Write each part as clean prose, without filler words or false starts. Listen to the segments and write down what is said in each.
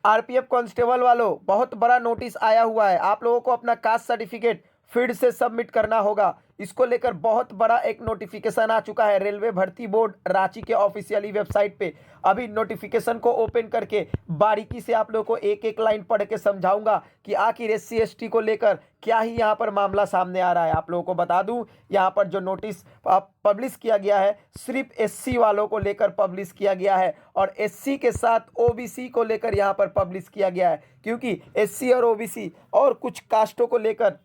RPF constable वालों, बहुत बड़ा नोटिस आया हुआ है। आप लोगों को अपना कास्ट सर्टिफिकेट फिर से सबमिट करना होगा। इसको लेकर बहुत बड़ा एक नोटिफिकेशन आ चुका है रेलवे भर्ती बोर्ड रांची के ऑफिशियली वेबसाइट पे। अभी नोटिफिकेशन को ओपन करके बारीकी से आप लोगों को एक एक लाइन पढ़ के समझाऊंगा कि आखिर एससी एसटी को लेकर क्या ही यहाँ पर मामला सामने आ रहा है। आप लोगों को बता दूं, यहाँ पर जो नोटिस पब्लिश किया गया है सिर्फ एससी वालों को लेकर पब्लिश किया गया है, और एससी के साथ ओबीसी को लेकर यहाँ पर पब्लिश किया गया है, क्योंकि एससी और ओबीसी और कुछ कास्टों को लेकर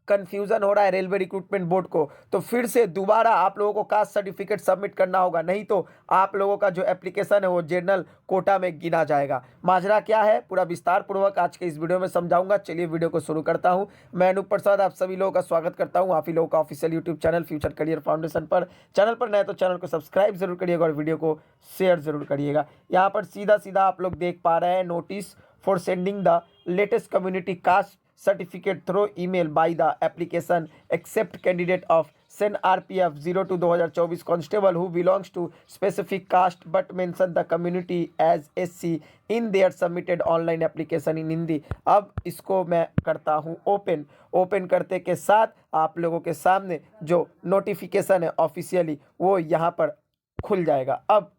कंफ्यूजन हो रहा है रेलवे रिक्रूटमेंट बोर्ड को। तो फिर से दोबारा आप लोगों को कास्ट सर्टिफिकेट सबमिट करना होगा, नहीं तो आप लोगों का जो एप्लीकेशन है वो जनरल कोटा में गिना जाएगा। माजरा क्या है पूरा विस्तार पूर्वक आज के इस वीडियो में समझाऊंगा। चलिए वीडियो को शुरू करता हूं। मैं अनूप प्रसाद आप सभी लोगों का स्वागत करता हूं आप ही लोगों का official YouTube channel future career foundation पर। चैनल पर नए तो चैनल को सब्सक्राइब जरूर करिएगा और वीडियो को शेयर जरूर करिएगा। यहाँ पर सीधा सीधा आप लोग देख पा रहे हैं, notice for sending the latest community caste certificate through email by the application except candidate of SEN RPF 02-2024 constable who belongs to specific caste but mention the community as SC in their submitted online application in Hindi. अब इसको मैं करता हूँ open करते के साथ आप लोगों के सामने जो नोटिफिकेशन है ऑफिशियली वो यहाँ पर खुल जाएगा। अब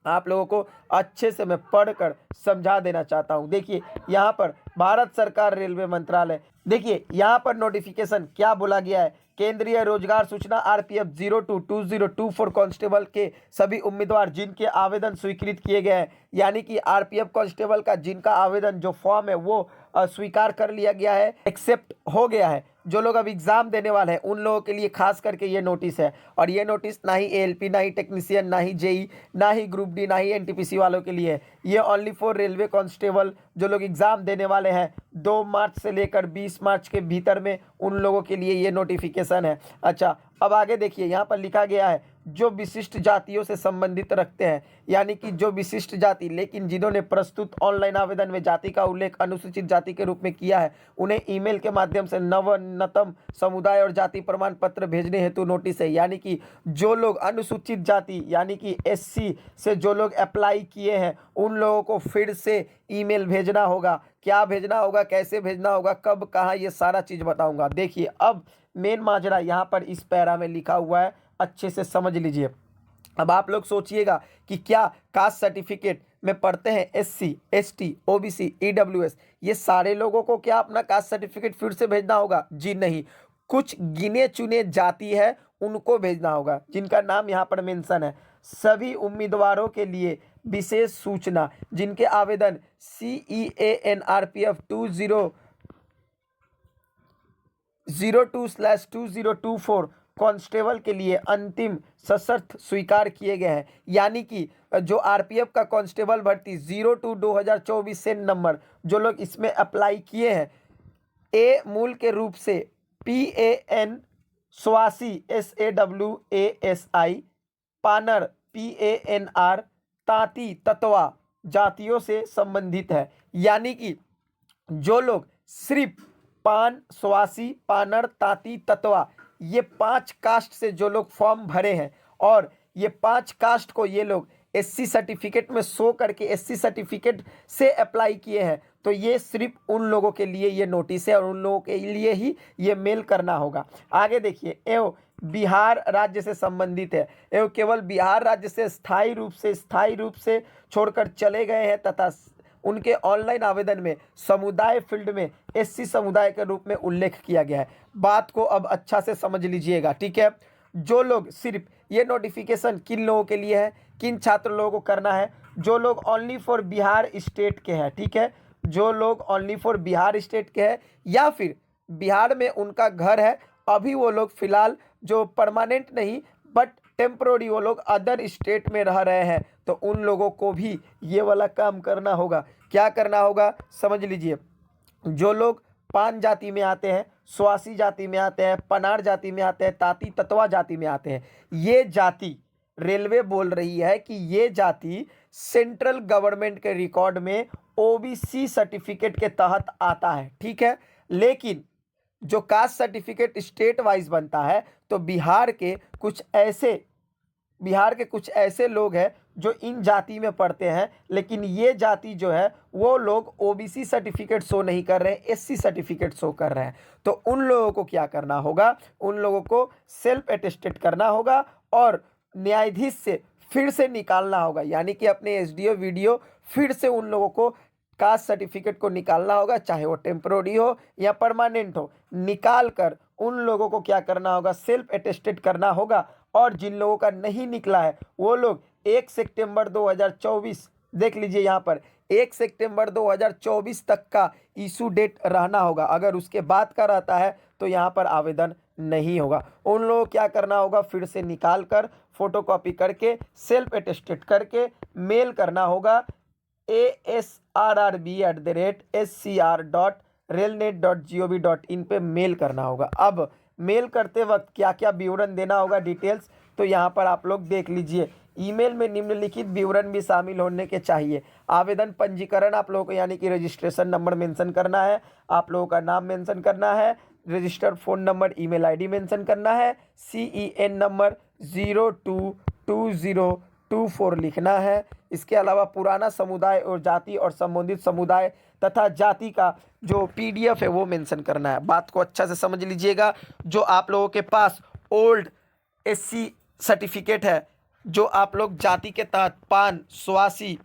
आप लोगों को अच्छे से मैं पढ़कर समझा देना चाहता हूं। देखिए यहाँ पर भारत सरकार रेलवे मंत्रालय, देखिए यहाँ पर नोटिफिकेशन क्या बोला गया है। केंद्रीय रोजगार सूचना आरपीएफ 02-2024 कांस्टेबल के सभी उम्मीदवार जिनके आवेदन स्वीकृत किए गए हैं, यानी कि आरपीएफ कांस्टेबल का जिनका आवेदन जो फॉर्म है वो स्वीकार कर लिया गया है, एक्सेप्ट हो गया है, जो लोग अब एग्जाम देने वाले हैं उन लोगों के लिए खास करके ये नोटिस है। और ये नोटिस ना ही एएलपी, ना ही टेक्नीशियन, ना ही जेई, ना ही ग्रुप डी, ना ही एनटीपीसी वालों के लिए है। ये ओनली फॉर रेलवे कांस्टेबल जो लोग एग्जाम देने वाले हैं 2 मार्च से लेकर 20 मार्च के भीतर में, उन लोगों के लिए ये नोटिफिकेशन है। अच्छा, अब आगे देखिए यहाँ पर लिखा गया है जो विशिष्ट जातियों से संबंधित रखते हैं, यानी कि जो विशिष्ट जाति लेकिन जिन्होंने प्रस्तुत ऑनलाइन आवेदन में जाति का उल्लेख अनुसूचित जाति के रूप में किया है, उन्हें ईमेल के माध्यम से नवीनतम समुदाय और जाति प्रमाण पत्र भेजने हेतु नोटिस है। यानी कि जो लोग अनुसूचित जाति यानी कि एससी से जो लोग अप्लाई किए हैं उन लोगों को फिर से ईमेल भेजना होगा। क्या भेजना होगा, कैसे भेजना होगा, कब, कहाँ, ये सारा चीज़ बताऊंगा। देखिए अब मेन माजरा यहाँ पर इस पैरा में लिखा हुआ है, अच्छे से समझ लीजिए। अब आप लोग सोचिएगा कि क्या कास्ट सर्टिफिकेट में पढ़ते हैं एससी, एसटी, ओबीसी, ईडब्ल्यूएस, ये सारे लोगों को क्या अपना कास्ट सर्टिफिकेट फिर से भेजना होगा? जी नहीं, कुछ गिने चुने जाति है उनको भेजना होगा जिनका नाम यहाँ पर मेंशन है। सभी उम्मीदवारों के लिए विशेष सूचना जिनके आवेदन CEANRPF 2002/2024 कांस्टेबल के लिए अंतिम सशर्त स्वीकार किए गए हैं। यानी कि जो आरपीएफ का कांस्टेबल भर्ती 02-2024 से नंबर जो लोग इसमें अप्लाई किए हैं, ए मूल के रूप से PAN स्वासी SAWASI, पानर PANR, तांती ततवा जातियों से संबंधित है। यानी कि जो लोग सिर्फ पान, स्वासी, पानर, तांती, ततवा, ये 5 कास्ट से जो लोग फॉर्म भरे हैं और ये 5 कास्ट को ये लोग एससी सर्टिफिकेट में शो करके एससी सर्टिफिकेट से अप्लाई किए हैं, तो ये सिर्फ उन लोगों के लिए ये नोटिस है और उन लोगों के लिए ही ये मेल करना होगा। आगे देखिए, एवं बिहार राज्य से संबंधित है एवं केवल बिहार राज्य से स्थायी रूप से छोड़कर चले गए हैं तथा उनके ऑनलाइन आवेदन में समुदाय फील्ड में एससी समुदाय के रूप में उल्लेख किया गया है। बात को अब अच्छा से समझ लीजिएगा, ठीक है। जो लोग सिर्फ ये नोटिफिकेशन किन लोगों के लिए है, किन छात्र लोगों को करना है? जो लोग ओनली फॉर बिहार स्टेट के हैं, ठीक है, जो लोग ओनली फॉर बिहार स्टेट के हैं या फिर बिहार में उनका घर है, अभी वो लोग फिलहाल जो परमानेंट नहीं बट टेम्प्रोरी वो लोग अदर स्टेट में रह रहे हैं, तो उन लोगों को भी ये वाला काम करना होगा। क्या करना होगा समझ लीजिए। जो लोग पान जाति में आते हैं, स्वासी जाति में आते हैं, पनार जाति में आते हैं, ताती ततवा जाति में आते हैं, ये जाति रेलवे बोल रही है कि ये जाति सेंट्रल गवर्नमेंट के रिकॉर्ड में ओबीसी सर्टिफिकेट के तहत आता है, ठीक है। लेकिन जो कास्ट सर्टिफिकेट स्टेट वाइज बनता है तो बिहार के कुछ ऐसे बिहार के कुछ ऐसे लोग हैं जो इन जाति में पढ़ते हैं, लेकिन ये जाति जो है वो लोग ओबीसी सर्टिफिकेट शो नहीं कर रहे हैं, एससी सर्टिफिकेट शो कर रहे हैं। तो उन लोगों को क्या करना होगा, उन लोगों को सेल्फ अटेस्टेड करना होगा और न्यायाधीश से फिर से निकालना होगा, यानी कि अपने एसडीओ वीडियो फिर से उन लोगों को कास्ट सर्टिफिकेट को निकालना होगा, चाहे वो टेम्पररी हो या परमानेंट हो। निकाल कर उन लोगों को क्या करना होगा, सेल्फ अटेस्टेड करना होगा। और जिन लोगों का नहीं निकला है वो लोग 1 सितंबर 2024, देख लीजिए यहाँ पर 1 सितंबर 2024 तक का इशू डेट रहना होगा। अगर उसके बाद का रहता है तो यहाँ पर आवेदन नहीं होगा। उन लोगों को क्या करना होगा, फिर से निकाल कर फोटोकॉपी करके सेल्फ अटेस्टेड करके मेल करना होगा asrb@scr.railnet.gov.in पे मेल करना होगा। अब मेल करते वक्त क्या क्या विवरण देना होगा, डिटेल्स, तो यहाँ पर आप लोग देख लीजिए। ईमेल में निम्नलिखित विवरण भी शामिल होने के चाहिए। आवेदन पंजीकरण आप लोगों को यानी कि रजिस्ट्रेशन नंबर मेंशन करना है, आप लोगों का नाम मेंशन करना है, registered phone number, email ID mention करना है, CEN नंबर 022024 लिखना है। इसके अलावा पुराना समुदाय और जाति और संबंधित समुदाय तथा जाति का जो PDF है वो मेंशन करना है। बात को अच्छा से समझ लीजिएगा। जो आप लोगों के पास ओल्ड SC सर्टिफिकेट है, जो आप लोग जाति के तहत पान, स्वासी,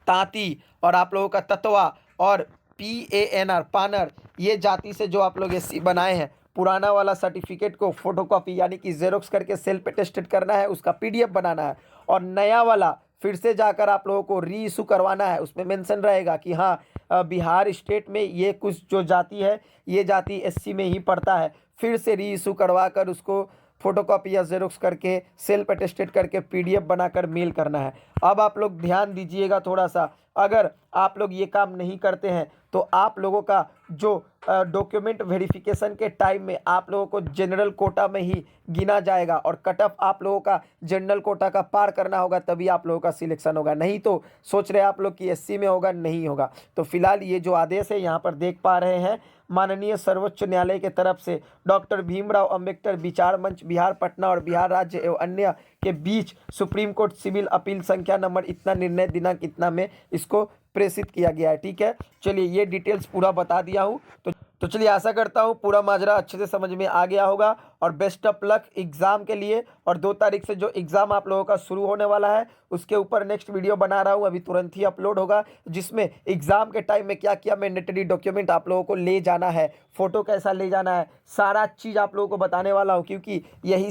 तांती और आप लोगों का ततवा और PANR पानर, ये जाति से जो आप लोग SC बनाए हैं, पुराना वाला सर्टिफिकेट को फोटोकॉपी यानी कि जेरोक्स करके सेल्फ अटेस्टेड करना है, उसका PDF बनाना है। और नया वाला फिर से जाकर आप लोगों को री इशू करवाना है। उसमें मेंशन रहेगा कि हाँ बिहार स्टेट में ये कुछ जो जाति है ये जाति SC में ही पड़ता है। फिर से री इशू करवा कर उसको फोटोकॉपी या जेरोक्स करके सेल्फ अटेस्टेड करके PDF बनाकर मेल करना है। अब आप लोग ध्यान दीजिएगा थोड़ा सा, अगर आप लोग ये काम नहीं करते हैं तो आप लोगों का जो डॉक्यूमेंट वेरिफिकेशन के टाइम में आप लोगों को जनरल कोटा में ही गिना जाएगा और कट ऑफ आप लोगों का जनरल कोटा का पार करना होगा, तभी आप लोगों का सिलेक्शन होगा। नहीं तो सोच रहे आप लोग कि SC में होगा, नहीं होगा। तो फिलहाल ये जो आदेश है यहाँ पर देख पा रहे हैं, माननीय सर्वोच्च न्यायालय के तरफ से डॉक्टर भीमराव अंबेडकर विचार मंच बिहार पटना और बिहार राज्य एवं अन्य के बीच सुप्रीम कोर्ट सिविल अपील संख्या नंबर इतना, निर्णय दिनांक इतना में इसको प्रेषित किया गया है। ठीक है, चलिए ये डिटेल्स पूरा बता दिया हूँ। तो चलिए आशा करता हूँ पूरा माजरा अच्छे से समझ में आ गया होगा और बेस्ट ऑफ लक एग्ज़ाम के लिए। और 2 तारीख से जो एग्ज़ाम आप लोगों का शुरू होने वाला है उसके ऊपर नेक्स्ट वीडियो बना रहा हूँ, अभी तुरंत ही अपलोड होगा, जिसमें एग्ज़ाम के टाइम में क्या क्या मैंडेटरी डॉक्यूमेंट आप लोगों को ले जाना है, फ़ोटो कैसा ले जाना है, सारा चीज़ आप लोगों को बताने वाला हूँ। क्योंकि यही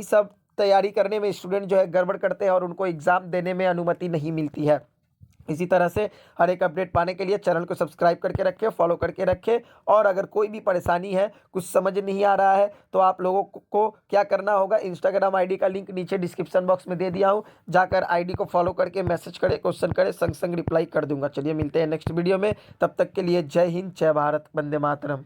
सब तैयारी करने में स्टूडेंट जो है गड़बड़ करते हैं और उनको एग्ज़ाम देने में अनुमति नहीं मिलती है। इसी तरह से हर एक अपडेट पाने के लिए चैनल को सब्सक्राइब करके रखें, फॉलो करके रखें। और अगर कोई भी परेशानी है, कुछ समझ नहीं आ रहा है, तो आप लोगों को क्या करना होगा, इंस्टाग्राम ID का लिंक नीचे डिस्क्रिप्शन बॉक्स में दे दिया हूँ, जाकर ID को फॉलो करके मैसेज करें, क्वेश्चन करें, संग संग रिप्लाई कर दूंगा। चलिए मिलते हैं नेक्स्ट वीडियो में, तब तक के लिए जय हिंद, जय भारत, वंदे मातरम।